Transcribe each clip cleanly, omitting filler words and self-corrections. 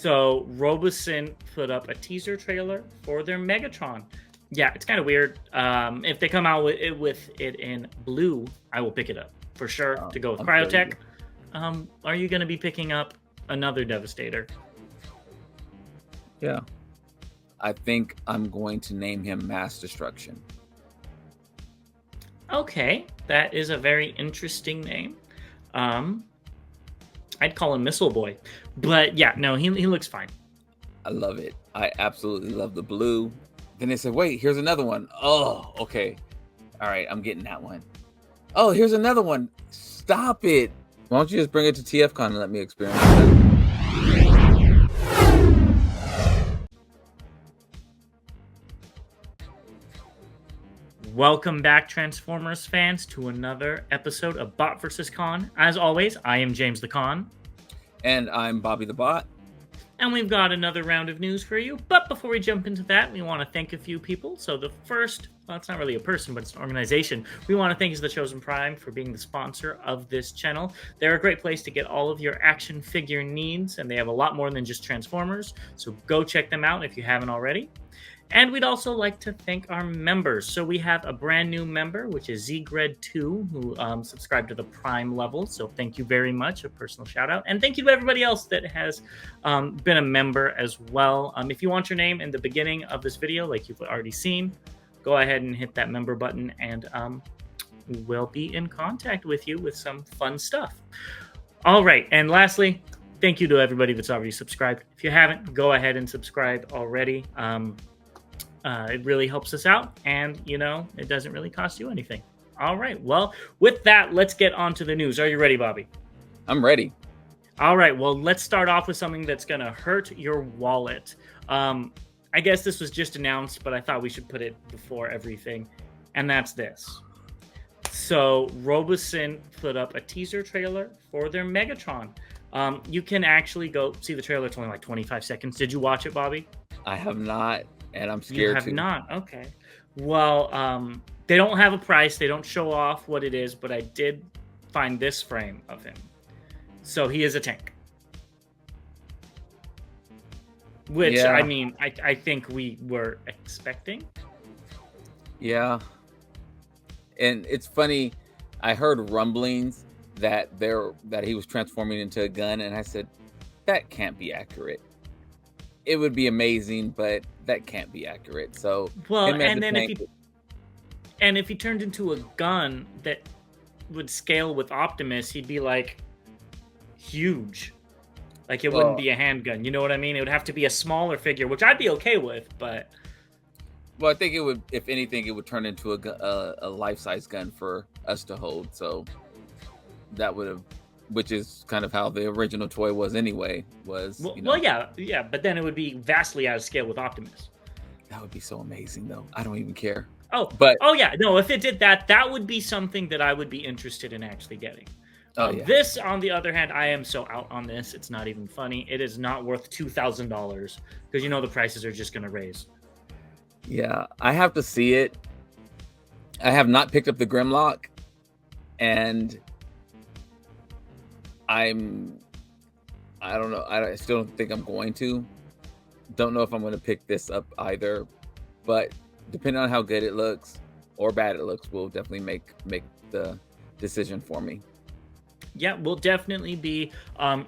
So Robosen put up a teaser trailer for their Megatron. Yeah, it's kind of weird. If they come out with it in blue, I will pick it up for sure to go with Cryotech. Are you going to be picking up another Devastator? Yeah. I think I'm going to name him Mass Destruction. Okay, that is a very interesting name. I'd call him Missile Boy, but yeah, no, he looks fine. I love it. I absolutely love the blue. Then they said, wait, here's another one. Oh, okay. All right, I'm getting that one. Oh, here's another one. Stop it. Why don't you just bring it to TFcon and let me experience that? Welcome back, Transformers fans, to another episode of Bot vs. Con. As always, I am James the Con. And I'm Bobby the Bot. And we've got another round of news for you. But before we jump into that, we want to thank a few people. So the first, well, it's not really a person, but it's an organization. We want to thank Super7 Prime for being the sponsor of this channel. They're a great place to get all of your action figure needs, and they have a lot more than just Transformers. So go check them out if you haven't already. And we'd also like to thank our members. So we have a brand new member, which is Zgred2, who subscribed to the Prime level. So thank you very much. A personal shout out. And thank you to everybody else that has been a member as well. If you want your name in the beginning of this video, like you've already seen, go ahead and hit that member button, and we'll be in contact with you with some fun stuff. All right. And lastly, thank you to everybody that's already subscribed. If you haven't, go ahead and subscribe already. It really helps us out, and, you know, it doesn't really cost you anything. All right. Well, with that, let's get on to the news. Are you ready, Bobby? I'm ready. All right. Well, let's start off with something that's going to hurt your wallet. I guess this was just announced, but I thought we should put it before everything, and that's this. So Robosen put up a teaser trailer for their Megatron. You can actually go see the trailer. It's only like 25 seconds. Did you watch it, Bobby? I have not. And I'm scared. You have not? Okay. Well, they don't have a price. They don't show off what it is, but I did find this frame of him. So he is a tank. Which, yeah. I mean, I think we were expecting. Yeah. And it's funny. I heard rumblings that he was transforming into a gun, and I said, that can't be accurate. It would be amazing, but that can't be accurate. So, well, and then if he turned into a gun that would scale with Optimus, he'd be like huge. Like it wouldn't be a handgun. You know what I mean? It would have to be a smaller figure, which I'd be okay with. But well, I think it would. If anything, it would turn into a life-size gun for us to hold. So that would have. Which is kind of how the original toy was anyway. Well, yeah, but then it would be vastly out of scale with Optimus. That would be so amazing, though. I don't even care. Oh yeah, no. If it did that, that would be something that I would be interested in actually getting. Yeah. This, on the other hand, I am so out on this. It's not even funny. It is not worth $2,000 because you know the prices are just going to raise. Yeah, I have to see it. I have not picked up the Grimlock, and I don't know. I still don't think I'm going to. Don't know if I'm going to pick this up either. But depending on how good it looks or bad it looks, will definitely make the decision for me. Yeah, we'll definitely be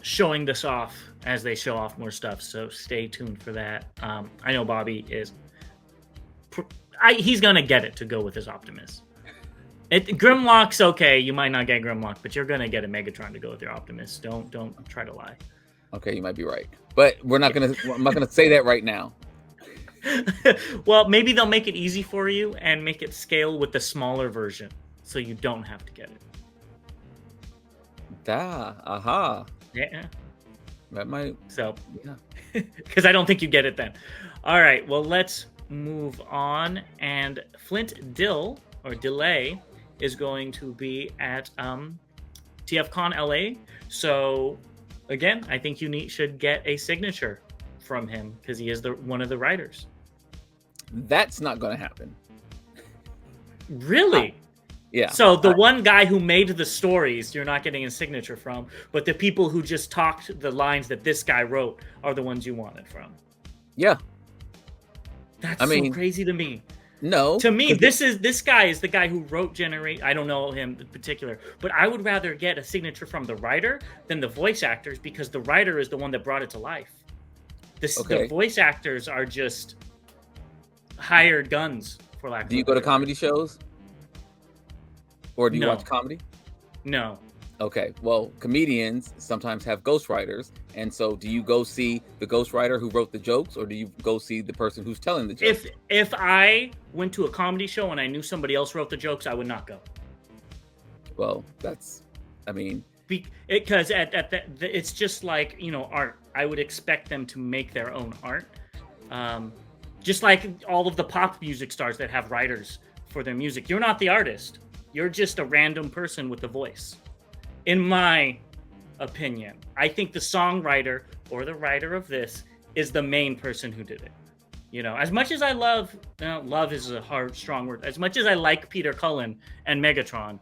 showing this off as they show off more stuff. So stay tuned for that. I know Bobby is. He's going to get it to go with his Optimus. Grimlock's okay. You might not get Grimlock, but you're gonna get a Megatron to go with your Optimus. Don't try to lie. Okay, you might be right, but we're not gonna. I'm not gonna say that right now. Well, maybe they'll make it easy for you and make it scale with the smaller version, so you don't have to get it. Yeah. That might. So, yeah, because I don't think you get it then. All right. Well, let's move on. And Flint Dill or Delay is going to be at TFcon LA. So again, I think you should get a signature from him because he is one of the writers. That's not going to happen. Really? Yeah. So the one guy who made the stories, you're not getting a signature from, but the people who just talked the lines that this guy wrote are the ones you wanted from. Yeah. That's I so mean, crazy to me. no. To me, this guy is the guy who wrote Generate. I don't know him in particular, but I would rather get a signature from the writer than the voice actors, because the writer is the one that brought it to life. The voice actors are just hired guns, for lack of a Do you go to comedy shows? Or do you watch comedy? No. Okay, well, comedians sometimes have ghostwriters, and so do you go see the ghostwriter who wrote the jokes, or do you go see the person who's telling the jokes? If I went to a comedy show and I knew somebody else wrote the jokes, I would not go. Well, that's, I mean, because it's just like, you know, art. I would expect them to make their own art, just like all of the pop music stars that have writers for their music. You're not the artist. You're just a random person with a voice. In my opinion, I think the songwriter or the writer of this is the main person who did it. You know, as much as I love is a strong word. As much as I like Peter Cullen and Megatron,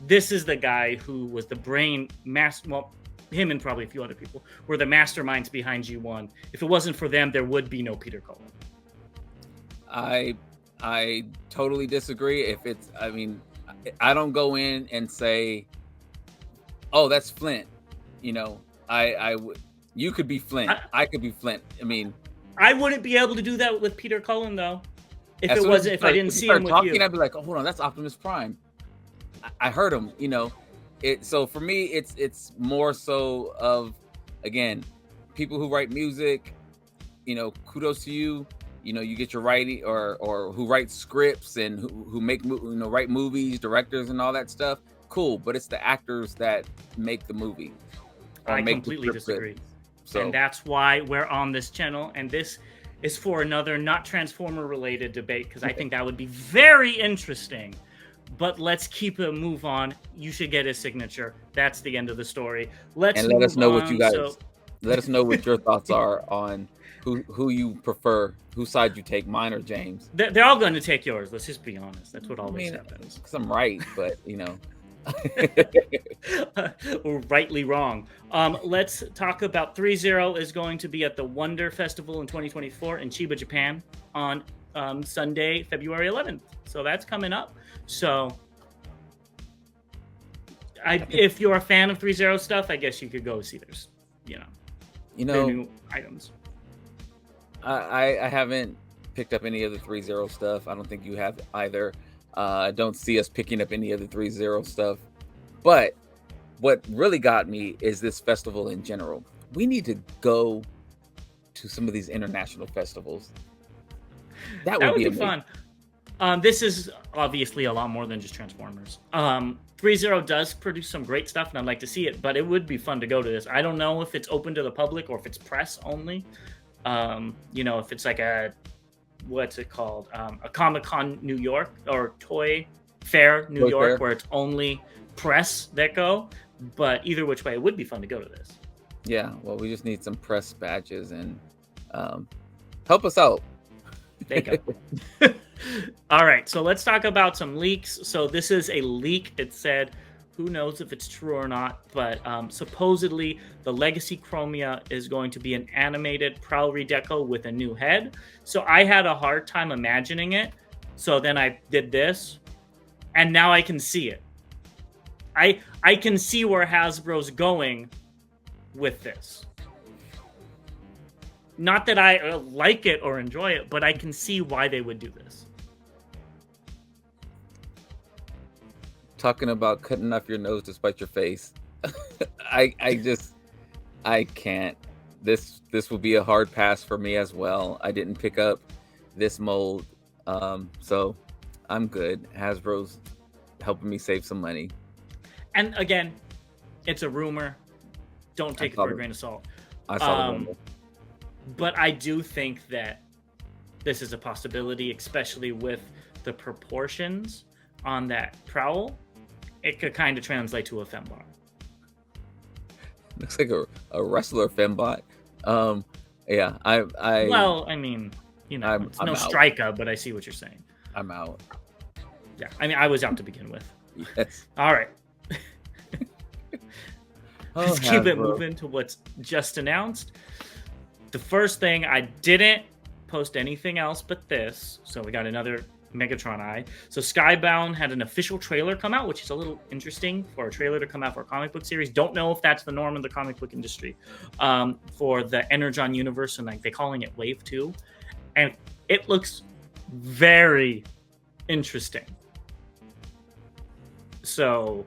this is the guy who was the brain master. Well, him and probably a few other people were the masterminds behind G1. If it wasn't for them, there would be no Peter Cullen. I totally disagree. If it's, I mean, I don't go in and say, oh, that's Flint. You know, you could be Flint. I could be Flint. I mean, I wouldn't be able to do that with Peter Cullen though. If I didn't see him with talking, you, I'd be like, oh, hold on, that's Optimus Prime. I heard him, you know. So for me, it's more so of, again, people who write music, you know, kudos to you. You know, you get your writing, or who write scripts and who make, you know, write movies, directors and all that stuff. Cool, but it's the actors that make the movie. I completely disagree. So, and that's why we're on this channel, and this is for another not Transformer related debate, because I think that would be very interesting. But let's keep a move on. You should get his signature. That's the end of the story. Let us know what you guys. Let us know what your thoughts are on who you prefer, whose side you take, mine or James. They're all going to take yours. Let's just be honest. That's what always happens. Because I'm right, but you know. Or rightly wrong. Let's talk about 3-0 is going to be at the Wonder Festival in 2024 in Chiba, Japan on Sunday, February 11th. So that's coming up. So if you're a fan of 3-0 stuff, I guess you could go see theirs, you know, their new items. I haven't picked up any of the 3-0 stuff. I don't think you have either. I don't see us picking up any of the 3-0 stuff. But what really got me is this festival in general. We need to go to some of these international festivals. That would be fun. This is obviously a lot more than just Transformers. 3-0 does produce some great stuff, and I'd like to see it, but it would be fun to go to this. I don't know if it's open to the public or if it's press only. You know, if it's like what's it called? A Comic-Con New York or Toy Fair New York, where it's only press that go. But either which way, it would be fun to go to this. Yeah, well, we just need some press badges and help us out. There you go. All right, so let's talk about some leaks. So this is a leak. It said, who knows if it's true or not, but supposedly the Legacy Chromia is going to be an animated Prowl redeco with a new head. So I had a hard time imagining it. So then I did this, and now I can see it. I can see where Hasbro's going with this. Not that I like it or enjoy it, but I can see why they would do this. Talking about cutting off your nose to spite your face. I can't. This will be a hard pass for me as well. I didn't pick up this mold. So I'm good. Hasbro's helping me save some money. And again, it's a rumor. Don't take it for a grain of salt. I saw the rumor. But I do think that this is a possibility, especially with the proportions on that Prowl. It could kind of translate to a fembot. Looks like a wrestler fembot. Yeah, Well, I mean, you know, it's no striker, but I see what you're saying. I'm out. Yeah, I mean, I was out to begin with. Yes. All right. Let's keep it Hasbro. moving to what's just announced. The first thing, I didn't post anything else but this. So we got another Megatron eye. So Skybound had an official trailer come out, which is a little interesting for a trailer to come out for a comic book series. Don't know if that's the norm in the comic book industry for the Energon universe, and like they're calling it Wave 2. And it looks very interesting. So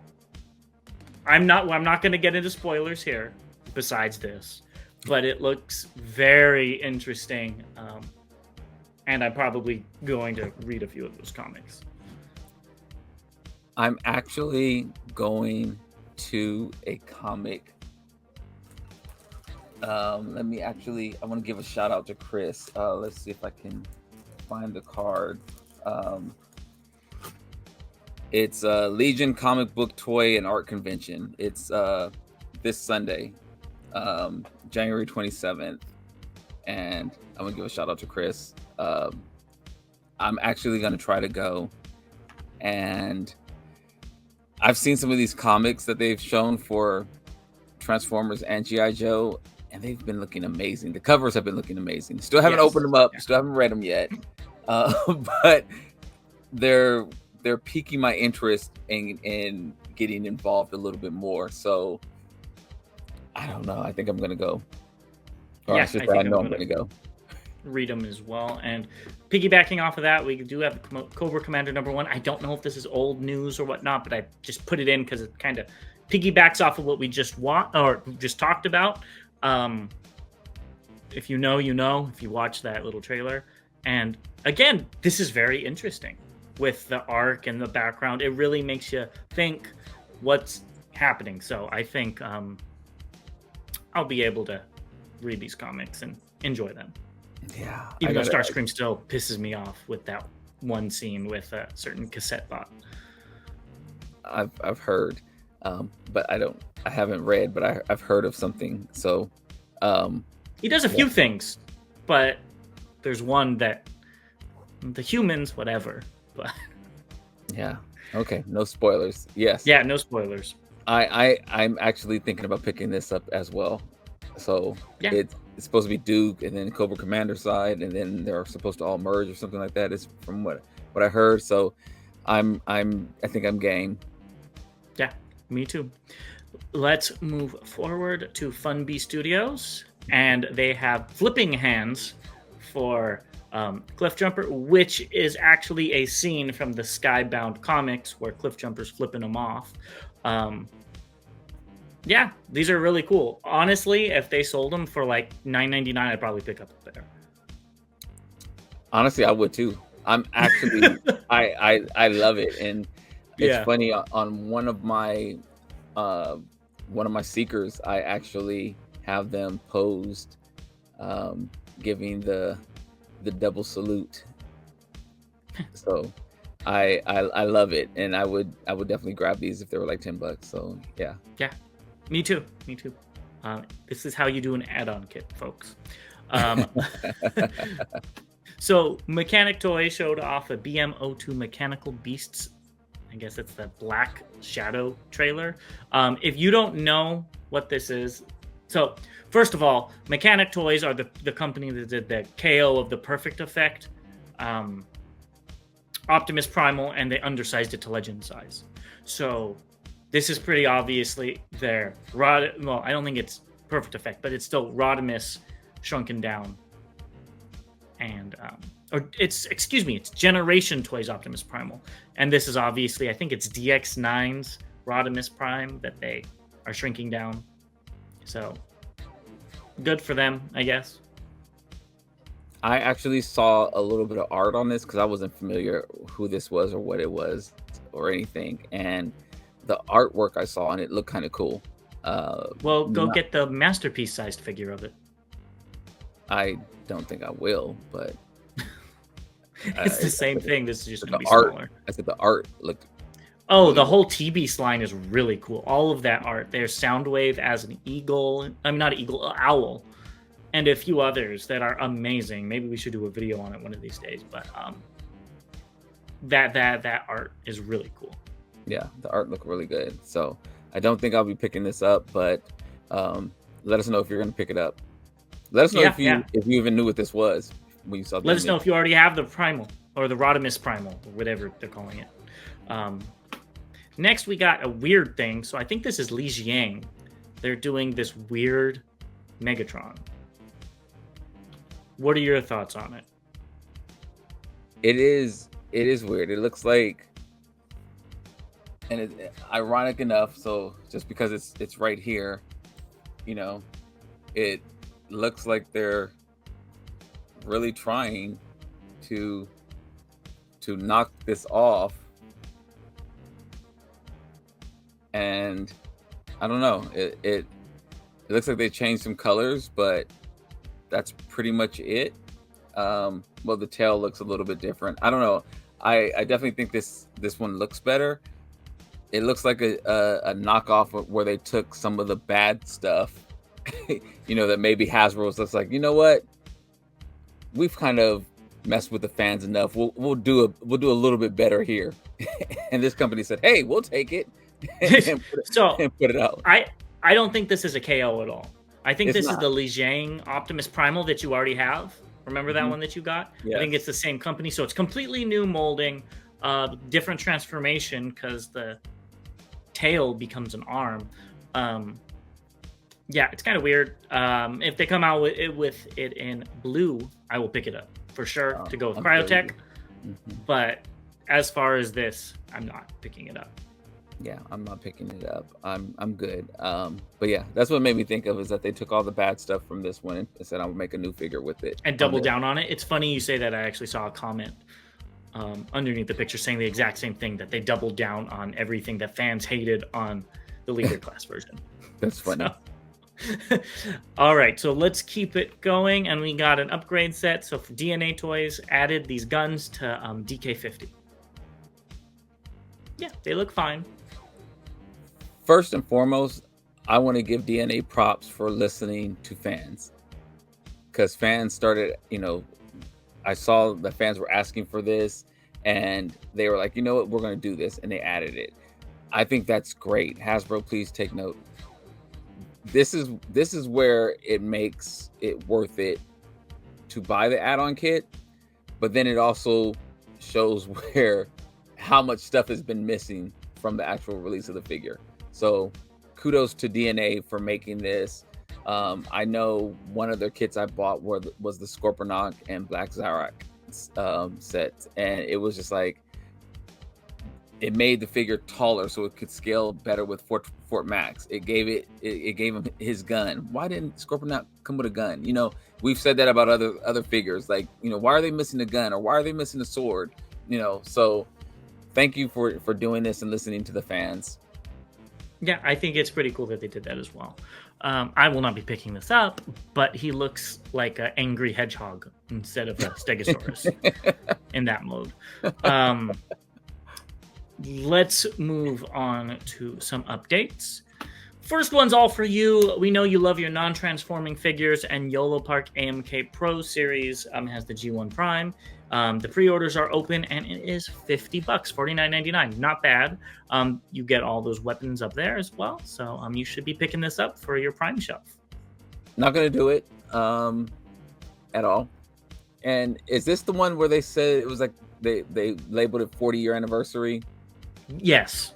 I'm not going to get into spoilers here besides this, but it looks very interesting. And I'm probably going to read a few of those comics. I'm actually going to a comic. I want to give a shout out to Chris. Let's see if I can find the card. It's a Legion comic book toy and art convention. It's this Sunday, January 27th. And I'm going to give a shout out to Chris. I'm actually going to try to go. And I've seen some of these comics that they've shown for Transformers and G.I. Joe, and they've been looking amazing. The covers have been looking amazing. Still haven't opened them up. Still haven't read them yet. But they're piquing my interest in getting involved a little bit more. So I don't know. I think I'm going to go. Or I know I'm going to go. Read them as well. And piggybacking off of that, we do have Cobra Commander #1. I don't know if this is old news or whatnot, but I just put it in because it kind of piggybacks off of what we just talked about. If you know, you know. If you watch that little trailer, and again, this is very interesting with the arc and the background. It really makes you think what's happening. So I think I'll be able to read these comics and enjoy them. Yeah. Even though Starscream still pisses me off with that one scene with a certain cassette bot. I've heard, but I haven't read, but I've heard of something. So he does a few things, but there's one that the humans, whatever. But yeah. Okay. No spoilers. Yes. Yeah, no spoilers. I'm actually thinking about picking this up as well. So it's supposed to be Duke and then Cobra Commander side, and then they're supposed to all merge or something like that. Is from what I heard. So I think I'm game. Yeah, me too. Let's move forward to Fun Bee Studios, and they have flipping hands for Cliffjumper, which is actually a scene from the Skybound comics where Cliffjumper's flipping them off. Yeah, these are really cool. Honestly, if they sold them for like $9.99, I'd probably pick up there. Honestly, I would too. I'm actually I love it, and it's funny. On one of my seekers, I actually have them posed, giving the double salute. So I love it, and I would definitely grab these if they were like $10. So yeah. Me too. This is how you do an add-on kit, folks. So Mechanic Toys showed off a BM02 Mechanical Beasts. I guess it's the Black Shadow trailer. If you don't know what this is, so first of all, Mechanic Toys are the company that did the KO of the Perfect Effect, Optimus Primal, and they undersized it to legend size. So this is pretty obviously their well, I don't think it's Perfect Effect, but it's still Rodimus shrunken down. And it's Generation Toys Optimus Primal. And this is obviously, I think it's DX9's Rodimus Prime that they are shrinking down. So good for them, I guess. I actually saw a little bit of art on this because I wasn't familiar who this was or what it was or anything. And the artwork I saw on it looked kind of cool. Well, go get the masterpiece sized figure of it. I don't think I will, but it's the same thing. This is just going to be art, smaller. I said the art looked. Oh, the whole TB line is really cool. All of that art. There's Soundwave as an eagle. I'm not an eagle, an owl, and a few others that are amazing. Maybe we should do a video on it one of these days. But that art is really cool. Yeah, the art looked really good. So I don't think I'll be picking this up, but let us know if you're going to pick it up. Let us know if you even knew what this was when you saw the Let us know if you already have the Primal or the Rodimus Primal or whatever they're calling it. Next, we got a weird thing. So I think this is Li Jiang. They're doing this weird Megatron. What are your thoughts on it? It is weird. It looks like, and it's ironic enough. So just because it's right here, you know, it looks like they're really trying to knock this off, and I don't know. It looks like they changed some colors, but that's pretty much it. Well, the tail looks a little bit different. I don't know. I definitely think this one looks better. It looks like a knockoff of where they took some of the bad stuff, you know, that maybe Hasbro's looks like, you know what, we've kind of messed with the fans enough. We'll do a little bit better here. And this company said, hey, we'll take it and put it out. I don't think this is a KO at all. I think this is the Li Jiang Optimus Primal that you already have. Remember that one that you got? Yes. I think it's the same company. So it's completely new molding, different transformation because the tail becomes an arm. Yeah, it's kind of weird. If they come out with it in blue, I will pick it up for sure to go with Cryotech. But as far as this, I'm not picking it up. Yeah, I'm not picking it up. I'm good. But yeah, that's what made me think of is that they took all the bad stuff from this one and said I'll make a new figure with it and double down on it. It's funny you say that. I actually saw a comment underneath the picture saying the exact same thing, that they doubled down on everything that fans hated on the Leader class version. That's funny. All right, so let's keep it going, and we got an upgrade set. So for DNA Toys added these guns to DK50. Yeah, they look fine. First and foremost, I want to give DNA props for listening to fans, because fans started, you know, I saw the fans were asking for this and they were like, you know what, we're going to do this, and they added it. I think that's great. Hasbro, please take note. This is where it makes it worth it to buy the add-on kit, but then it also shows how much stuff has been missing from the actual release of the figure. So kudos to DNA for making this. I know one of their kits I bought was the Scorponok and Black Zarak sets, and it was just like, it made the figure taller so it could scale better with Fort Max. It gave him his gun. Why didn't Scorponok come with a gun? You know, we've said that about other figures. Like, you know, why are they missing a gun, or why are they missing a sword? You know, so thank you for doing this and listening to the fans. Yeah, I think it's pretty cool that they did that as well. I will not be picking this up, but he looks like an angry hedgehog instead of a Stegosaurus in that mode. Let's move on to some updates. First one's all for you. We know you love your non-transforming figures, and YOLO Park AMK Pro Series has the G1 Prime. The pre-orders are open, and it is $50, $49.99. Not bad. You get all those weapons up there as well, so you should be picking this up for your Prime shelf. Not gonna do it at all. And is this the one where they said it was like they labeled it 40-year anniversary? Yes.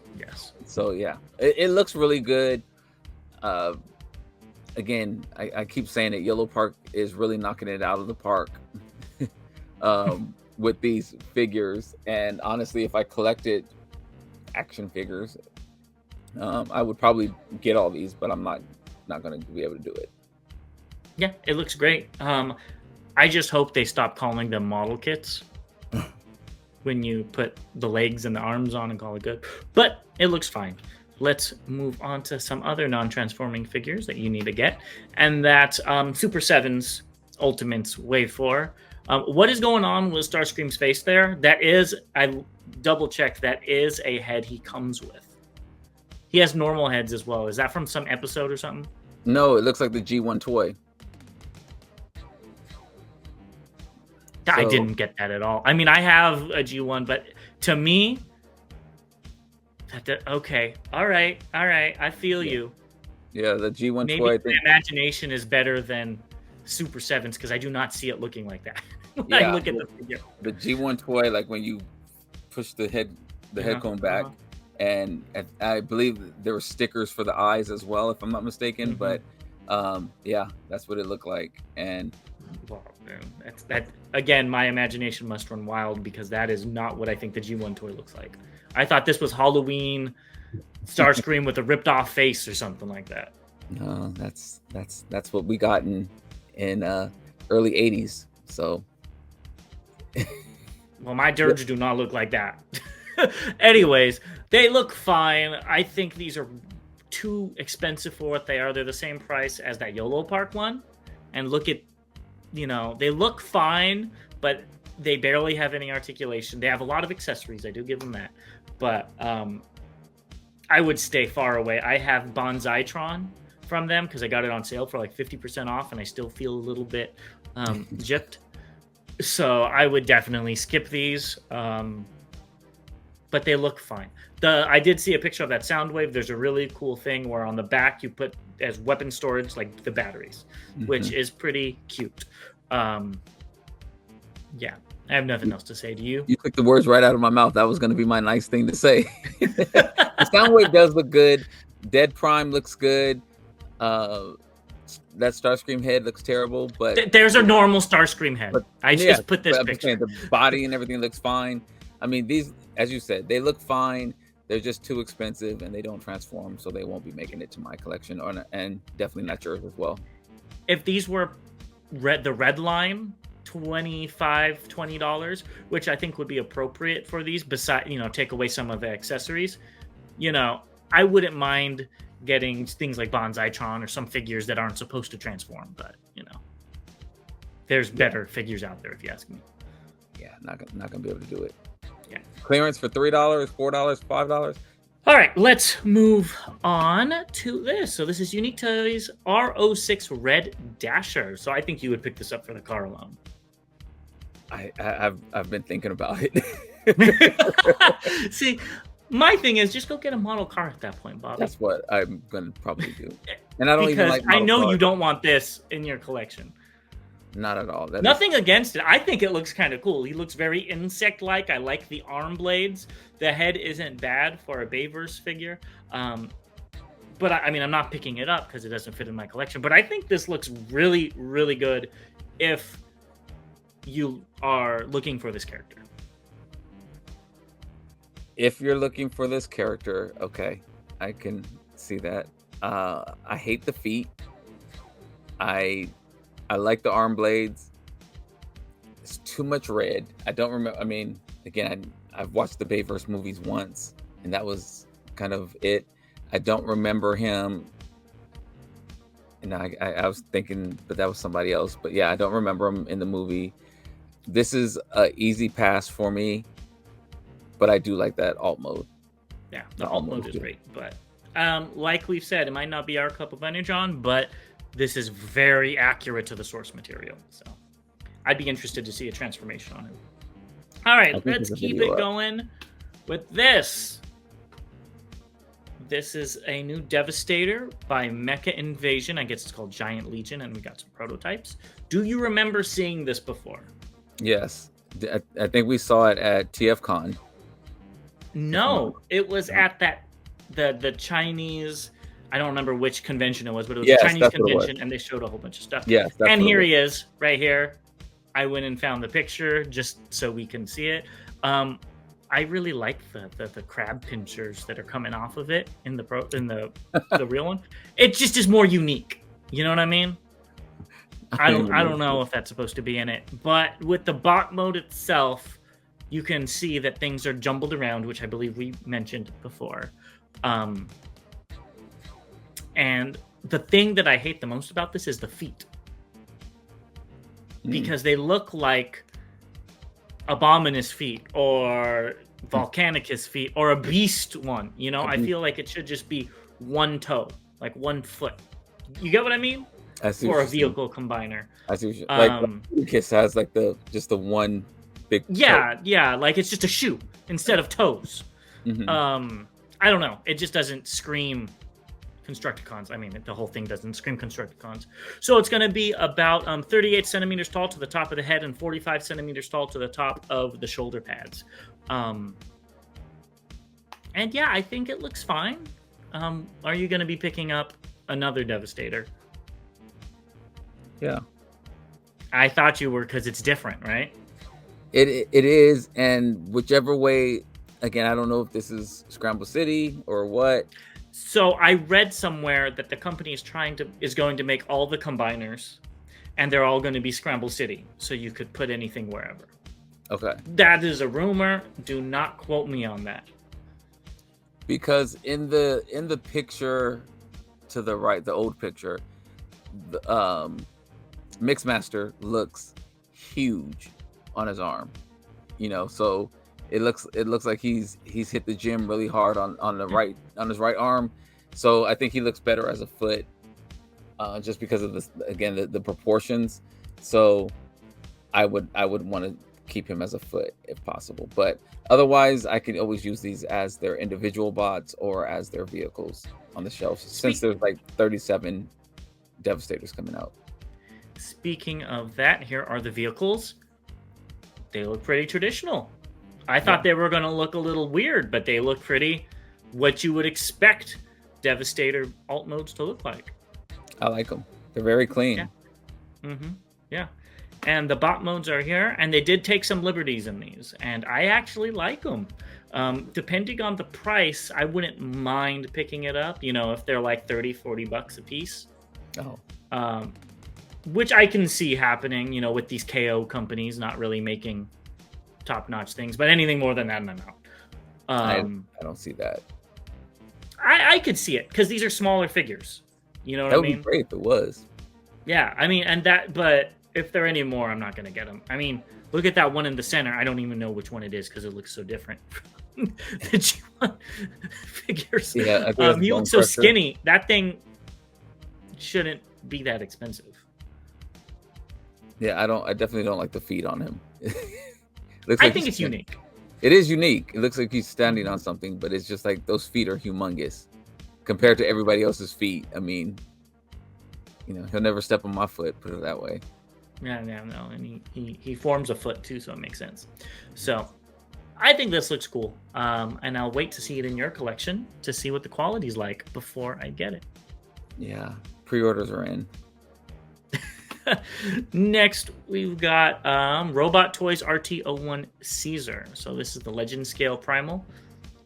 So yeah, it looks really good. Again, I keep saying it, YOLO Park is really knocking it out of the park with these figures. And honestly, if I collected action figures, I would probably get all these, but I'm not going to be able to do it. Yeah, it looks great. I just hope they stop calling them model kits when you put the legs and the arms on and call it good. But it looks fine. Let's move on to some other non-transforming figures that you need to get. And that's Super7's Ultimates Wave 4. What is going on with Starscream's face there? That is, I double-checked, that is a head he comes with. He has normal heads as well. Is that from some episode or something? No, it looks like the G1 toy. I didn't get that at all. I mean, I have a G1, but to me, okay, all right, I feel you. Yeah, the G1 Maybe toy. my imagination is better than Super 7s because I do not see it looking like that when I Yeah, look at the figure. the G1 toy, like when you push the head cone back, and I believe there were stickers for the eyes as well, if I'm not mistaken. But yeah, that's what it looked like. And well, that again, my imagination must run wild because that is not what I think the G1 toy looks like. I thought this was Halloween Starscream with a ripped off face or something like that. No, that's what we got in early 80s. So well, my dirge do not look like that. Anyways, they look fine. I think these are too expensive for what they are. They're the same price as that YOLO Park one. And look at, they look fine, but they barely have any articulation. They have a lot of accessories. I do give them that. But I would stay far away. I have Bonsai-tron from them because I got it on sale for like 50% off, and I still feel a little bit gypped. So I would definitely skip these. But they look fine. I did see a picture of that Soundwave. There's a really cool thing where on the back you put as weapon storage like the batteries, which is pretty cute. Yeah, I have nothing else to say. Do you? You took the words right out of my mouth. That was going to be my nice thing to say. The Soundwave does look good. Dead Prime looks good. That Starscream head looks terrible, but there's a normal Starscream head. I just put this picture. Saying, the body and everything looks fine. I mean, these, as you said, they look fine. They're just too expensive, and they don't transform, so they won't be making it to my collection, and definitely not yours as well. If these were the red line, $20, which I think would be appropriate for these, besides, take away some of the accessories, I wouldn't mind getting things like Bonsai-tron or some figures that aren't supposed to transform, but, there's better figures out there, if you ask me. Yeah, not gonna be able to do it. Yeah. Clearance for $3, $4, $5. All right, let's move on to this. So this is Unique Toys R06 Red Dasher. So I think you would pick this up for the car alone. I've been thinking about it. See, my thing is just go get a model car at that point, Bobby. That's what I'm gonna probably do. And I don't because even like I know cars. You don't want this in your collection. Not at all. Nothing against it. I think it looks kind of cool. He looks very insect-like. I like the arm blades. The head isn't bad for a Bayverse figure. But I mean, I'm not picking it up because it doesn't fit in my collection. But I think this looks really, really good if you are looking for this character. If you're looking for this character, okay, I can see that. I hate the feet. I like the arm blades. It's too much red. I don't remember. I mean, again, I've watched the Bayverse movies once, and that was kind of it. I don't remember him. And I was thinking, but that was somebody else. But yeah, I don't remember him in the movie. This is an easy pass for me, but I do like that alt mode. Yeah, the alt mode is great. But like we've said, it might not be our cup of energon, but this is very accurate to the source material. So I'd be interested to see a transformation on him. All right, let's keep it going with this. This is a new Devastator by Mecha Invasion. I guess it's called Giant Legion, and we got some prototypes. Do you remember seeing this before? Yes. I think we saw it at TFcon. No, it was at the Chinese... I don't remember which convention it was, but it was a Chinese convention, and they showed a whole bunch of stuff. Yes, and here he is, right here. I went and found the picture just so we can see it. I really like the crab pinchers that are coming off of it in the real one. It just is more unique. You know what I mean? I don't know if that's supposed to be in it, but with the bot mode itself, you can see that things are jumbled around, which I believe we mentioned before. And the thing that I hate the most about this is the feet. Because they look like Abominus feet or Volcanicus feet or a beast one. I feel like it should just be one toe, like one foot. You get what I mean? I see. Or a vehicle combiner. I see. Like Kiss has like just the one big. Yeah, like it's just a shoe instead of toes. Mm-hmm. I don't know. It just doesn't scream Constructicons. I mean, the whole thing doesn't scream Constructicons. So it's going to be about 38 centimeters tall to the top of the head and 45 centimeters tall to the top of the shoulder pads. And yeah, I think it looks fine. Are you going to be picking up another Devastator? Yeah. I thought you were, because it's different, right? It is, and whichever way, again, I don't know if this is Scramble City or what. So I read somewhere that the company is going to make all the combiners, and they're all going to be Scramble City, so you could put anything wherever. Okay. That is a rumor. Do not quote me on that. Because in the picture to the right, the old picture, the Mixmaster looks huge on his arm, so it looks like he's hit the gym really hard on his right arm. So I think he looks better as a foot, just because of this, again, the proportions. So I would want to keep him as a foot if possible, but otherwise I could always use these as their individual bots or as their vehicles on the shelves, since there's like 37 Devastators coming out. Speaking of that, here are the vehicles. They look pretty traditional. I thought they were going to look a little weird, but they look pretty what you would expect Devastator alt modes to look like. I like them. They're very clean. Yeah. Mm-hmm. Yeah. And the bot modes are here, and they did take some liberties in these, and I actually like them. Depending on the price, I wouldn't mind picking it up, if they're like 30-40 bucks a piece. Oh. Which I can see happening, with these KO companies not really making top-notch things, but anything more than that, I'm out. I don't see that. I could see it, because these are smaller figures. You know what I mean? That would be great if it was. Yeah, I mean, but if there are any more, I'm not going to get them. I mean, look at that one in the center. I don't even know which one it is, because it looks so different. The G1 figures. Yeah, he looks so skinny. That thing shouldn't be that expensive. Yeah, I definitely don't like the feet on him. I think it's unique. It is unique. It looks like he's standing on something, but it's just like those feet are humongous compared to everybody else's feet. I mean, he'll never step on my foot, put it that way. Yeah, no, and he forms a foot too, so it makes sense. So I think this looks cool, and I'll wait to see it in your collection to see what the quality's like before I get it. Yeah, pre-orders are in. Next, we've got Robot Toys RT01 Caesar. So this is the Legend Scale Primal.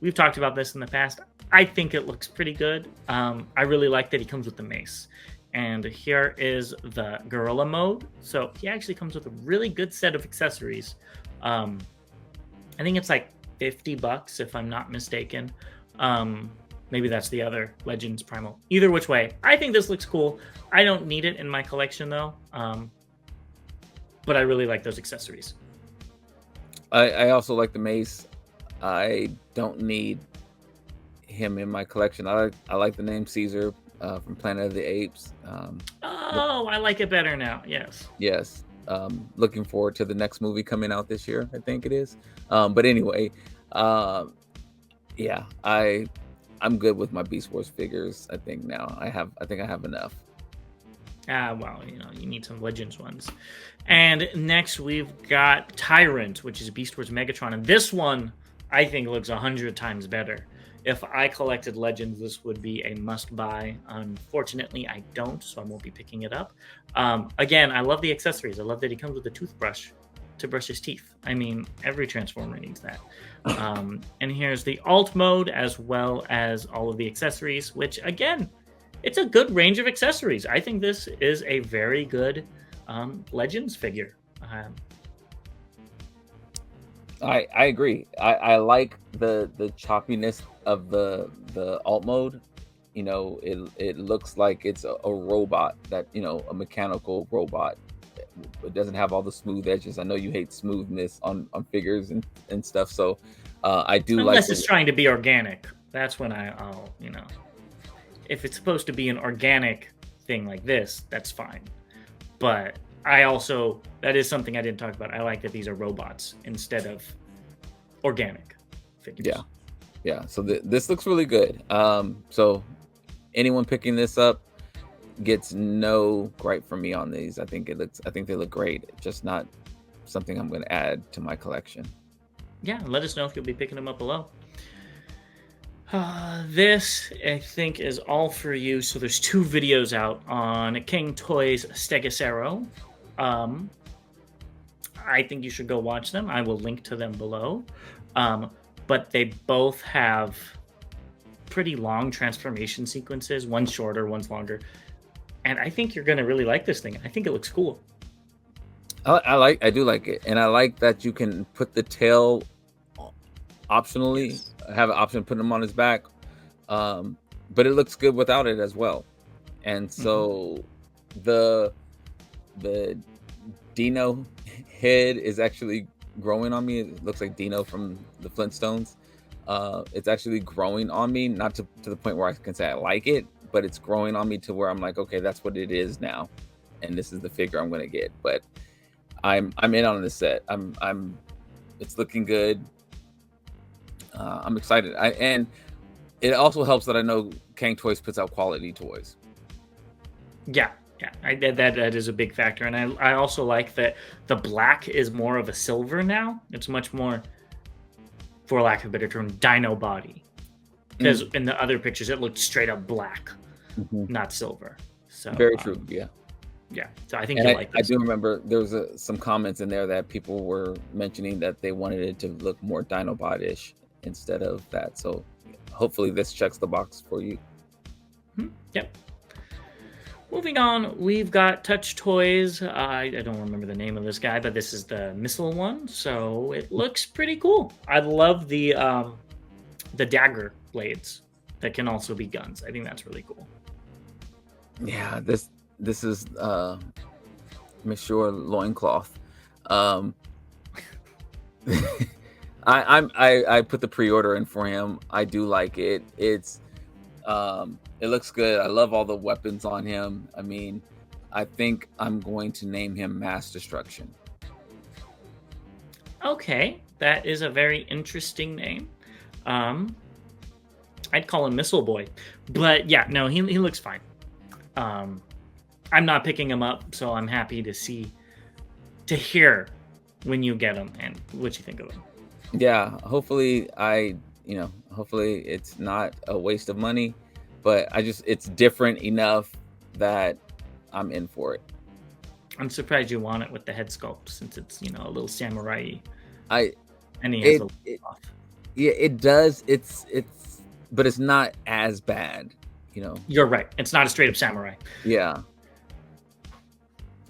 We've talked about this in the past. I think it looks pretty good. I really like that he comes with the mace. And here is the Gorilla mode. So he actually comes with a really good set of accessories. I think it's like 50 bucks if I'm not mistaken. Maybe that's the other Legends Primal. Either which way, I think this looks cool. I don't need it in my collection though, but I really like those accessories. I also like the mace. I don't need him in my collection. I like the name Caesar from Planet of the Apes. I like it better now. Yes. Looking forward to the next movie coming out this year. I think it is. But anyway, yeah, I'm good with my Beast Wars figures. I think now I think I have enough. Well, you need some Legends ones. And next we've got Tyrant, which is Beast Wars Megatron. And this one, I think, looks 100 times better. If I collected Legends, this would be a must-buy. Unfortunately, I don't, so I won't be picking it up. Again, I love the accessories. I love that he comes with a toothbrush to brush his teeth. I mean, every Transformer needs that. And here's the alt mode, as well as all of the accessories, which, again, it's a good range of accessories. I think this is a very good Legends figure. I agree. I like the choppiness of the alt mode. It looks like it's a robot that, a mechanical robot. It doesn't have all the smooth edges. I know you hate smoothness on figures and stuff. So I do like. Unless it's trying to be organic. That's when I'll. If it's supposed to be an organic thing like this, that's fine. But that is something I didn't talk about. I like that these are robots instead of organic figures. Yeah. So this looks really good. So anyone picking this up gets no gripe from me on these. I think they look great. It's just not something I'm going to add to my collection. Yeah, let us know if you'll be picking them up below. This, I think, is all for you. So there's 2 videos out on Kang Toys Stegosero. I think you should go watch them. I will link to them below. But they both have pretty long transformation sequences. One's shorter, one's longer. And I think you're going to really like this thing. I think it looks cool. I do like it. And I like that you can put the tail optionally. Yes. Have an option putting him on his back. But it looks good without it as well. And so the Dino head is actually growing on me. It looks like Dino from the Flintstones. It's actually growing on me, not to the point where I can say I like it, but it's growing on me to where I'm like, okay, that's what it is now, and this is the figure I'm going to get. But I'm in on this set. It's looking good. I'm excited. And it also helps that I know Kang Toys puts out quality toys. Yeah. That is a big factor, and I also like that the black is more of a silver now. It's much more, for lack of a better term, dino body. Because in the other pictures, it looked straight up black, not silver. So very true. Yeah. So I think you like this. I do remember there was some comments in there that people were mentioning that they wanted it to look more Dinobot-ish instead of that. So hopefully this checks the box for you. Yep. Moving on, we've got Touch Toys. I don't remember the name of this guy, but this is the missile one, so it looks pretty cool. I love the dagger blades that can also be guns. I think that's really cool. Yeah, this is Monsieur Loincloth. I put the pre-order in for him. I do like it. It looks good. I love all the weapons on him. I mean, I think I'm going to name him Mass Destruction. Okay, that is a very interesting name. I'd call him Missile Boy, but yeah, no, he looks fine. I'm not picking him up, so I'm happy to hear when you get him and what you think of him. Yeah, hopefully hopefully it's not a waste of money. But it's different enough that I'm in for it. I'm surprised you want it with the head sculpt, since it's a little samurai. And he has off. Yeah, it does. But it's not as bad. You're right. It's not a straight up samurai. Yeah.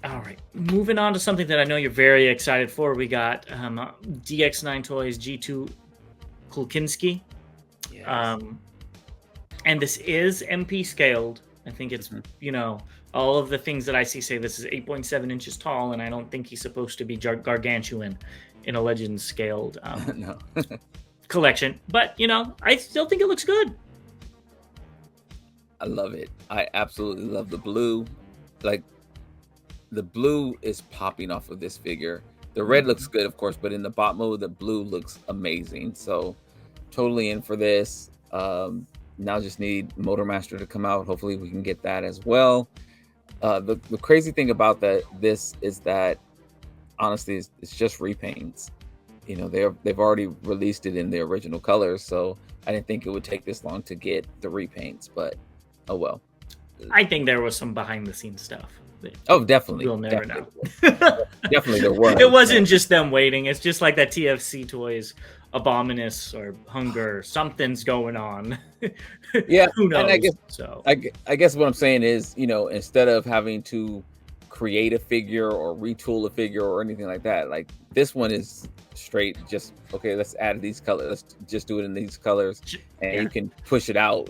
All right. Moving on to something that I know you're very excited for. We got DX9 Toys G2 Kulkinski. Yes. And this is MP scaled. I think it's, all of the things that I see say this is 8.7 inches tall, and I don't think he's supposed to be gargantuan in a Legends scaled no. collection. But, I still think it looks good. I love it. I absolutely love the blue. Like, the blue is popping off of this figure. The red looks good, of course, but in the bot mode, the blue looks amazing. So, totally in for this. Now just need Motormaster to come out. Hopefully we can get that as well. The crazy thing about this is that honestly it's just repaints. They've already released it in the original colors, so I didn't think it would take this long to get the repaints, but oh well. I think there was some behind the scenes stuff. Oh, definitely. We'll never know. Definitely there was. It wasn't just them waiting. It's just like that TFC Toys Abominus or Hunger. Something's going on. Yeah. Who knows? And I guess what I'm saying is, instead of having to create a figure or retool a figure or anything like that, like this one is straight just, okay, let's add these colors. Let's just do it in these colors, and you can push it out.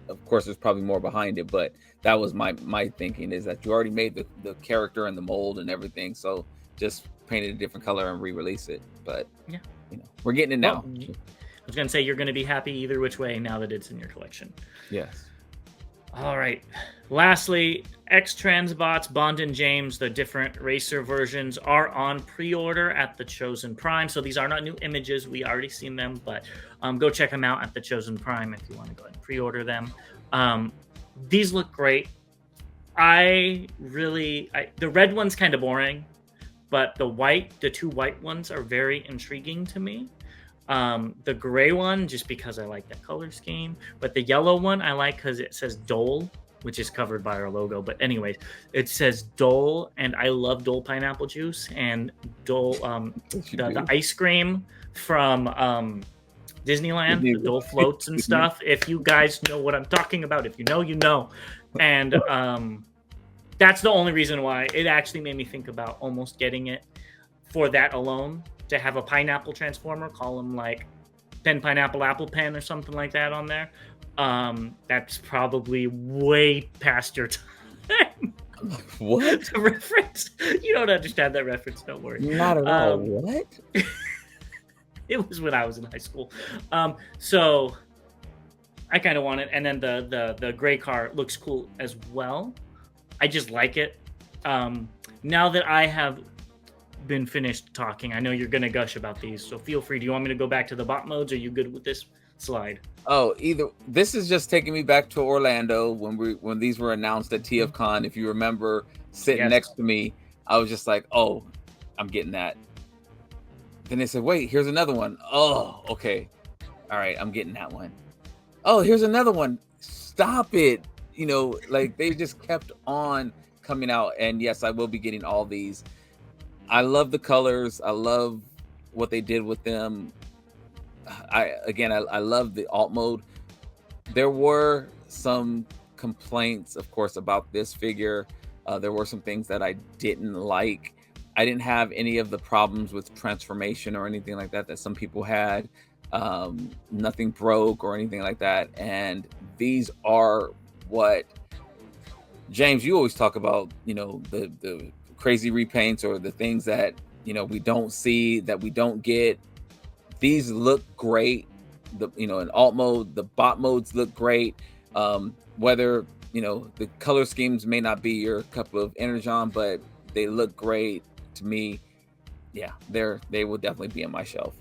Of course, there's probably more behind it, but that was my thinking, is that you already made the character and the mold and everything, so just paint it a different color and re-release it. But yeah, we're getting it now. I was gonna say you're gonna be happy either which way now that it's in your collection. Yes. All right. Lastly, X-Transbots, Bond and James, the different racer versions, are on pre-order at the Chosen Prime. So these are not new images. We already seen them, but go check them out at the Chosen Prime if you want to go ahead and pre-order them. These look great. The red one's kind of boring, but the two white ones are very intriguing to me. The gray one, just because I like that color scheme, but the yellow one I like because it says Dole, which is covered by our logo. But anyways, it says Dole, and I love Dole pineapple juice and Dole, the ice cream from Disneyland, the Dole floats and stuff. If you guys know what I'm talking about, if you know, you know. And that's the only reason why it actually made me think about almost getting it for that alone, to have a pineapple transformer, call him like Pen Pineapple Apple Pen or something like that on there. That's probably way past your time. What? The reference? You don't understand that reference, don't worry. Not at all. What? It was when I was in high school. So I kind of want it. And then the gray car looks cool as well. I just like it. Now that I have been finished talking, I know you're gonna gush about these, so feel free. Do you want me to go back to the bot modes? Are you good with this slide? Oh, either this is just taking me back to Orlando when these were announced at TFcon. If you remember sitting next to me, I was just like, oh, I'm getting that. Then they said, wait, here's another one. Oh, okay. All right, I'm getting that one. Oh, here's another one. Stop it. You know, like they just kept on coming out. And yes, I will be getting all these. I love the colors. I love what they did with them. I love the alt mode. There were some complaints, of course, about this figure. There were some things that I didn't like. I didn't have any of the problems with transformation or anything like that some people had. Nothing broke or anything like that. And these are what, James, you always talk about, you know, the crazy repaints or the things that, you know, we don't see, that we don't get. These look great. In alt mode, the bot modes look great. Whether, you know, the color schemes may not be your cup of energon, but they look great to me. Yeah, they will definitely be on my shelf.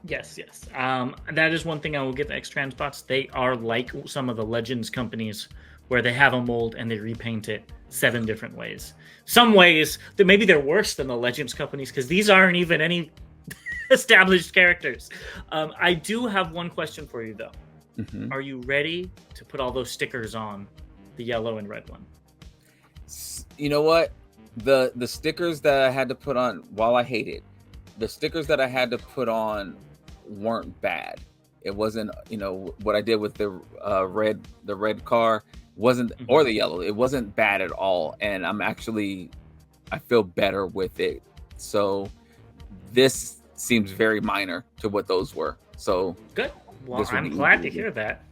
Yes. That is one thing I will give X-Transbots. They are like some of the Legends companies where they have a mold and they repaint it 7 different ways. Some ways that maybe they're worse than the Legends companies, because these aren't even any established characters. I do have one question for you though. Mm-hmm. Are you ready to put all those stickers on the yellow and red one? You know what? The stickers that I had to put on, while I hate it, the stickers that I had to put on weren't bad. It wasn't, you know, what I did with the red car wasn't, mm-hmm. or the yellow. It wasn't bad at all. And I feel better with it. So this seems very minor to what those were. So good. Well, I'm glad to hear that.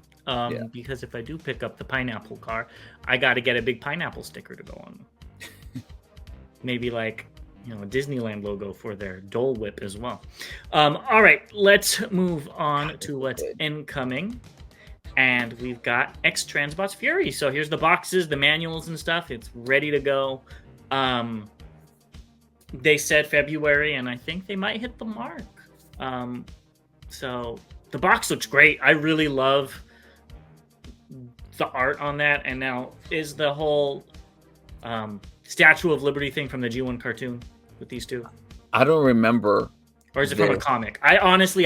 Because if I do pick up the pineapple car, I got to get a big pineapple sticker to go on. Maybe like, you know, a Disneyland logo for their Dole Whip as well. All right, let's move on to what's incoming. And we've got X-Transbots Fury. So here's the boxes, the manuals and stuff. It's ready to go. They said February, and I think they might hit the mark. So the box looks great. I really love the art on that. And now, is the whole Statue of Liberty thing from the G1 cartoon with these two? I don't remember. Or is it from a comic? I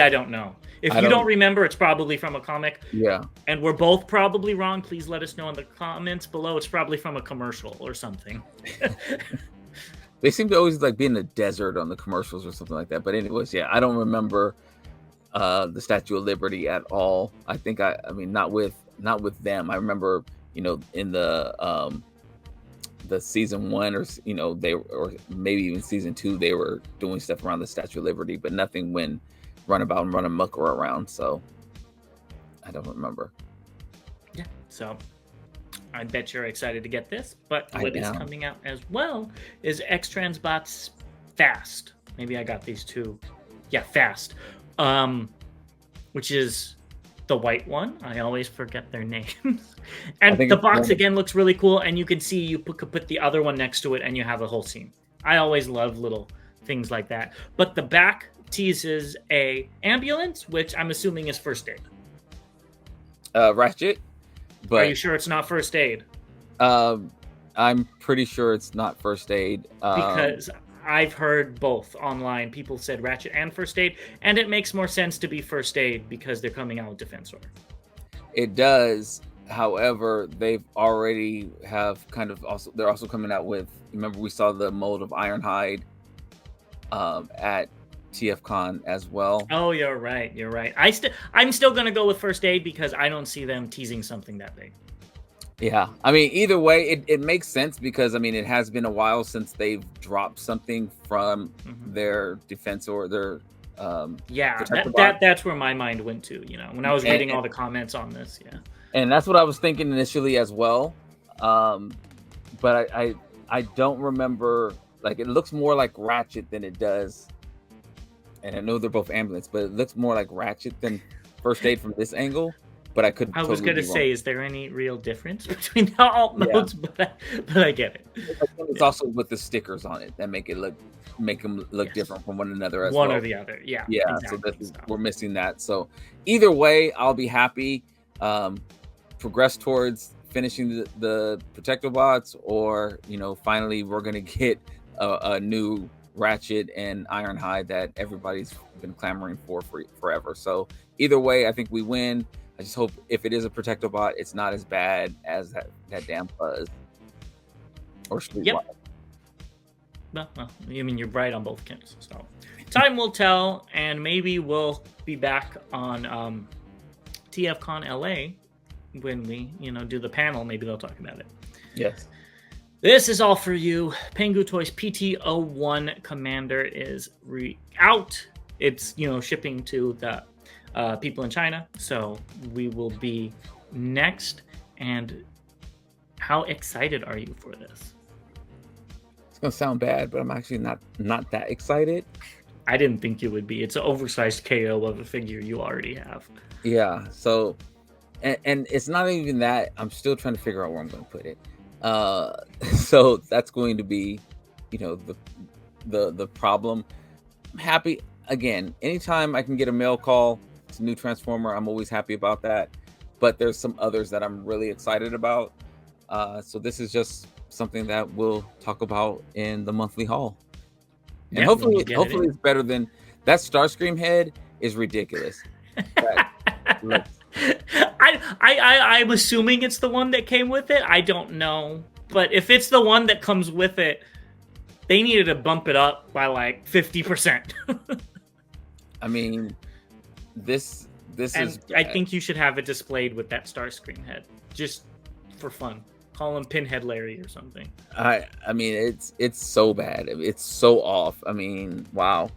don't know. If you don't remember, it's probably from a comic. Yeah. And we're both probably wrong. Please let us know in the comments below. It's probably from a commercial or something. They seem to always like be in the desert on the commercials or something like that. But anyways, yeah, I don't remember the Statue of Liberty at all. I think I mean not with them. I remember, you know, in the season 1 or, you know, or maybe even season 2, they were doing stuff around the Statue of Liberty, but nothing when Runabout and Run Amok were around. So I don't remember. Yeah. So I bet you're excited to get this, but what is coming out as well is X-Transbots Fast. Maybe I got these two. Yeah, Fast. Which is the white one. I always forget their names. I And think the it's box one- again looks really cool, and you can see you could put the other one next to it, and you have a whole scene. I always love little things like that. But the back teases a ambulance, which I'm assuming is first aid. Ratchet, Are you but sure it's not first aid? I'm pretty sure it's not first aid. Because I've heard both online. People said Ratchet and first aid, and it makes more sense to be first aid because they're coming out with Defensor. It does. However, they've already have kind of also they're also coming out with. Remember, we saw the mold of Ironhide at TFcon as well. Oh, you're right. You're right. I'm still gonna go with first aid because I don't see them teasing something that big. Yeah, I mean, either way, it makes sense because I mean, it has been a while since they've dropped something from their defense or their Yeah, protector box. that's where my mind went to. You know, when I was reading all the comments on this. Yeah. And that's what I was thinking initially as well. But I don't remember, like, it looks more like Ratchet than it does. And I know they're both ambulance, but it looks more like Ratchet than first aid from this angle. But I could. I was gonna say, is there any real difference between the alt modes? But I get it. It's also with the stickers on it that make them look different from one another as one well. or the other. Yeah. Yeah. Exactly. So we're missing that. So either way, I'll be happy. Progress towards finishing the protector bots, or finally we're gonna get a new Ratchet and Ironhide that everybody's been clamoring for forever. So either way, I think we win. I just hope if it is a protector bot, it's not as bad as that damn Fuzz or Streetwise. Yep. Well, I mean, you're right on both counts. So time will tell, and maybe we'll be back on TFcon LA when we, do the panel. Maybe they'll talk about it. Yes. This is all for you. Pangu Toys PT-01 Commander is out. It's, shipping to the people in China. So we will be next. And how excited are you for this? It's going to sound bad, but I'm actually not that excited. I didn't think you would be. It's an oversized KO of a figure you already have. Yeah. So, and it's not even that. I'm still trying to figure out where I'm going to put it. So that's going to be, the problem. I'm happy again. Anytime I can get a mail call to new Transformer, I'm always happy about that. But there's some others that I'm really excited about. So this is just something that we'll talk about in the monthly haul. And hopefully it's better than that. Starscream head is ridiculous. I'm assuming it's the one that came with it. I don't know. But if it's the one that comes with it, they needed to bump it up by like 50%. I mean, this is bad. I think you should have it displayed with that Starscream head, just for fun. Call him Pinhead Larry or something. I mean, it's so bad. It's so off. I mean, wow.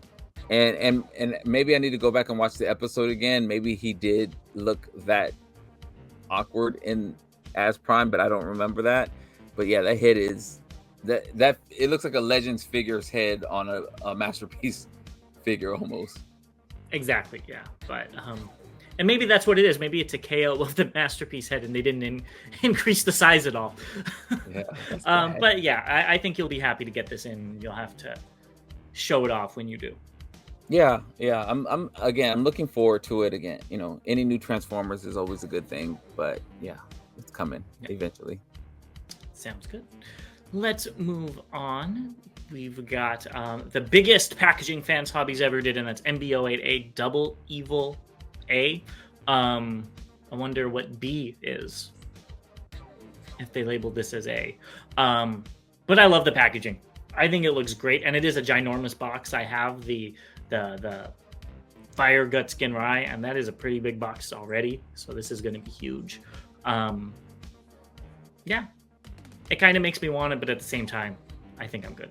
And maybe I need to go back and watch the episode again. Maybe he did look that awkward as Prime, but I don't remember that. But yeah, that head is that it looks like a Legends figure's head on a Masterpiece figure almost. Exactly, yeah. But and maybe that's what it is. Maybe it's a KO of the Masterpiece head, and they didn't increase the size at all. Yeah. But yeah, I think you'll be happy to get this in. You'll have to show it off when you do. Yeah. I'm looking forward to it again. Any new Transformers is always a good thing. But yeah, it's coming eventually. Sounds good. Let's move on. We've got the biggest packaging Fans Hobbies ever did, and that's MB08A Double Evil A. I wonder what B is, if they labeled this as A. But I love the packaging. I think it looks great, and it is a ginormous box. I have the Fire Gut Skin Rye, and that is a pretty big box already, so this is going to be huge. Yeah. It kind of makes me want it, but at the same time, I think I'm good.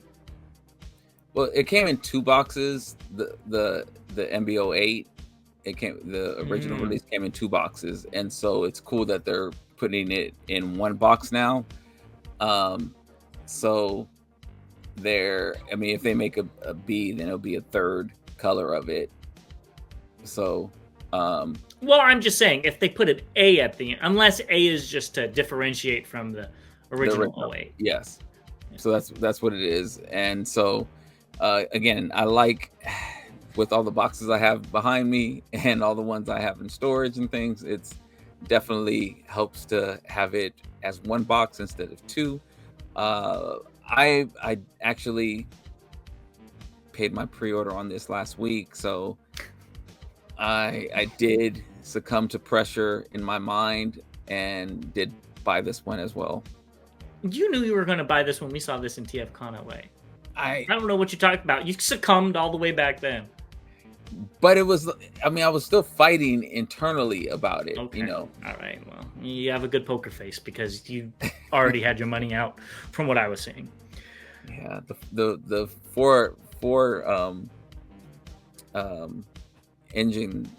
Well, it came in 2 boxes. The MB08, the original release came in 2 boxes, and so it's cool that they're putting it in 1 box now. So if they make a B, then it'll be a 3rd color of it. So Well, I'm just saying, if they put an A at the end, unless A is just to differentiate from the original 08. Yes. Yeah. So that's what it is. And so, again, I like, with all the boxes I have behind me and all the ones I have in storage and things, it's definitely helps to have it as one box instead of two. I actually paid my pre-order on this last week, so I did succumb to pressure in my mind and did buy this one as well. You knew you were going to buy this when we saw this in TFcon LA. I don't know what you're talking about. You succumbed all the way back then. But it was, I mean, I was still fighting internally about it, Okay. you know. All right. Well, you have a good poker face because you already had your money out from what I was seeing. Yeah, the four engine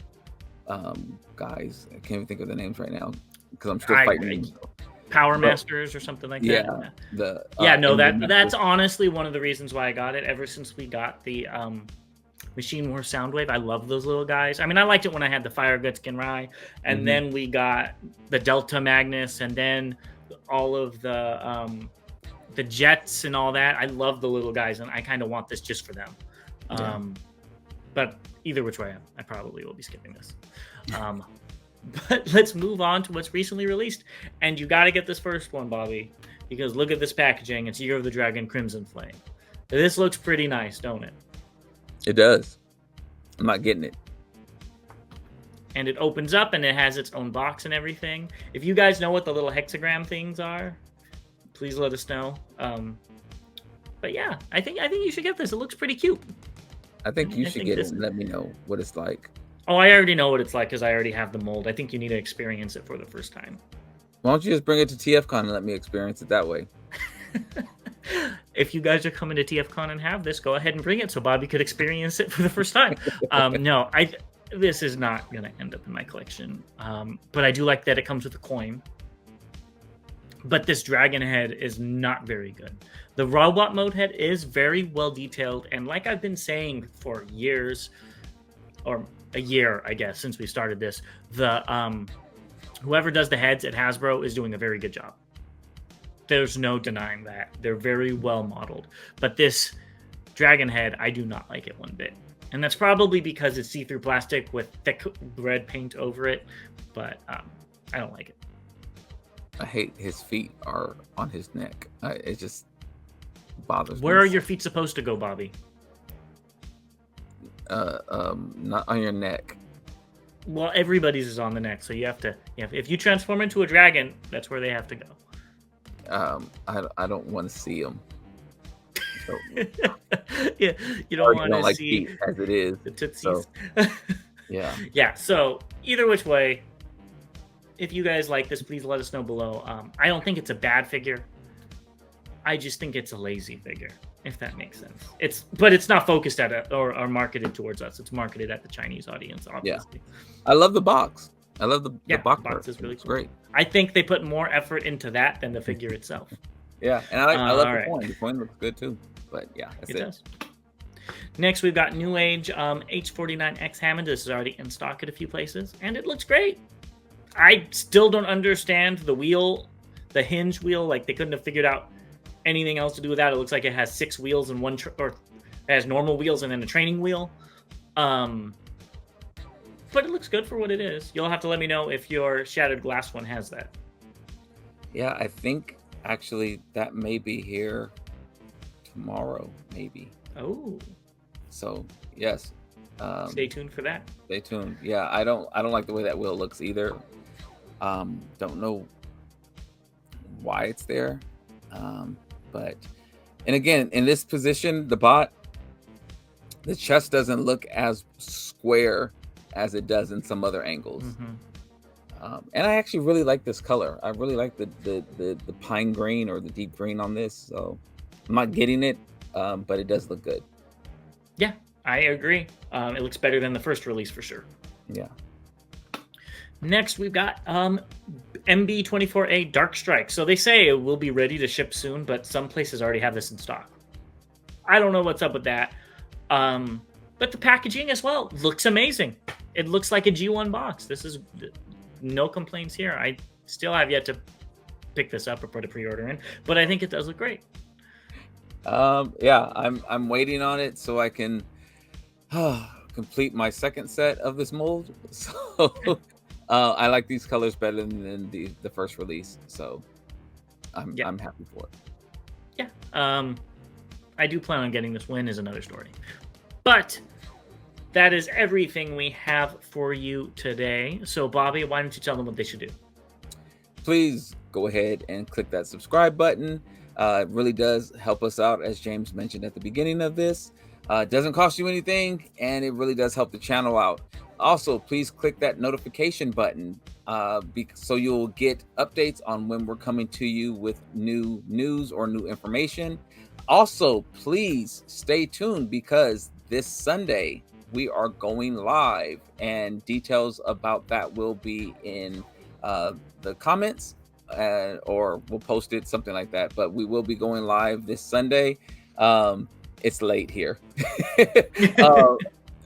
guys, I can't even think of the names right now because I'm still fighting. Power Masters or something like that. Yeah, that's honestly one of the reasons why I got it. Ever since we got the Machine War Soundwave, I love those little guys. I mean, I liked it when I had the Fire Guts Genrai, and then we got the Delta Magnus, and then all of the jets and all that. I love the little guys, and I kind of want this just for them. But either which way, I probably will be skipping this. But let's move on to what's recently released. And you got to get this first one, Bobby, because look at this packaging. It's Year of the Dragon Crimson Flame. This looks pretty nice, don't it? It does. I'm not getting it. And it opens up and it has its own box and everything. If you guys know what the little hexagram things are, please let us know. But yeah, I think you should get this. It looks pretty cute. I think you should get it and let me know what it's like. Oh, I already know what it's like because I already have the mold. I think you need to experience it for the first time. Why don't you just bring it to TFcon and let me experience it that way? If you guys are coming to TFcon and have this, go ahead and bring it so Bobby could experience it for the first time. No, this is not going to end up in my collection. But I do like that it comes with a coin. But this dragon head is not very good. The robot mode head is very well detailed. And like I've been saying for years, or a year, I guess, since we started this, the whoever does the heads at Hasbro is doing a very good job. There's no denying that. They're very well modeled. But this dragon head, I do not like it one bit. And that's probably because it's see-through plastic with thick red paint over it. But I don't like it. I hate his feet are on his neck. It just bothers me. Where are your feet supposed to go, Bobby? Not on your neck. Well, everybody's is on the neck, so you have to. If you transform into a dragon, that's where they have to go. I don't want to see them. So, yeah, you don't want to like see feet as it is. the tootsies. So, yeah. Yeah. So either which way, if you guys like this, please let us know below. I don't think it's a bad figure. I just think it's a lazy figure, if that makes sense. But it's not focused at it or marketed towards us. It's marketed at the Chinese audience, obviously. Yeah. I love the box. I love the box is really cool. Great. I think they put more effort into that than the figure itself. Yeah, and I love the coin. The coin looks good too. But yeah, that's it. Does. Next, we've got New Age H49X Hammond. This is already in stock at a few places, and it looks great. I still don't understand the wheel, the hinge wheel. Like, they couldn't have figured out anything else to do with that. It looks like it has 6 wheels and or it has normal wheels and then a training wheel. But it looks good for what it is. You'll have to let me know if your Shattered Glass one has that. Yeah, I think actually that may be here tomorrow, maybe. Oh. So yes. Stay tuned for that. Stay tuned. Yeah, I don't like the way that wheel looks either. Don't know why it's there. But and again, in this position, the chest doesn't look as square as it does in some other angles. And I actually really like this color. I really like the pine green or the deep green on this. So I'm not getting it, but it does look good. Yeah, I agree. It looks better than the first release for sure. Yeah. Next, we've got MB24A Dark Strike. So they say it will be ready to ship soon, but some places already have this in stock. I don't know what's up with that. But the packaging as well looks amazing. it looks like a G1 box. This is no complaints here. I still have yet to pick this up or put a pre-order in, but I think it does look great. Yeah, I'm waiting on it so I can complete my second set of this mold. So I like these colors better than the first release. So I'm happy for it. Yeah. I do plan on getting this. Win is another story. But that is everything we have for you today. So Bobby, why don't you tell them what they should do? Please go ahead and click that subscribe button. It really does help us out, as James mentioned at the beginning of this. It doesn't cost you anything, and it really does help the channel out. Also, please click that notification button so you'll get updates on when we're coming to you with new news or new information. Also, please stay tuned, because this Sunday we are going live, and details about that will be in the comments, or we'll post it, something like that. But we will be going live this Sunday. It's late here.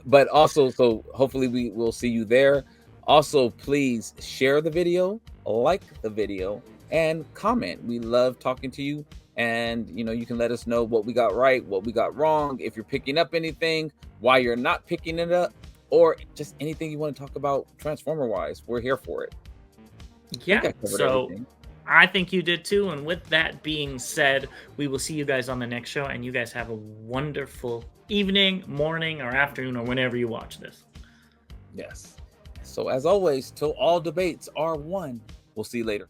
But also, so hopefully we will see you there. Also, please share the video, like the video, and comment. We love talking to you. And, you know, you can let us know what we got right, what we got wrong, if you're picking up anything, why you're not picking it up, or just anything you want to talk about Transformer-wise. We're here for it. Yeah, so I think you did too. And with that being said, we will see you guys on the next show, and you guys have a wonderful evening, morning, or afternoon, or whenever you watch this. Yes. So as always, till all debates are won, we'll see you later.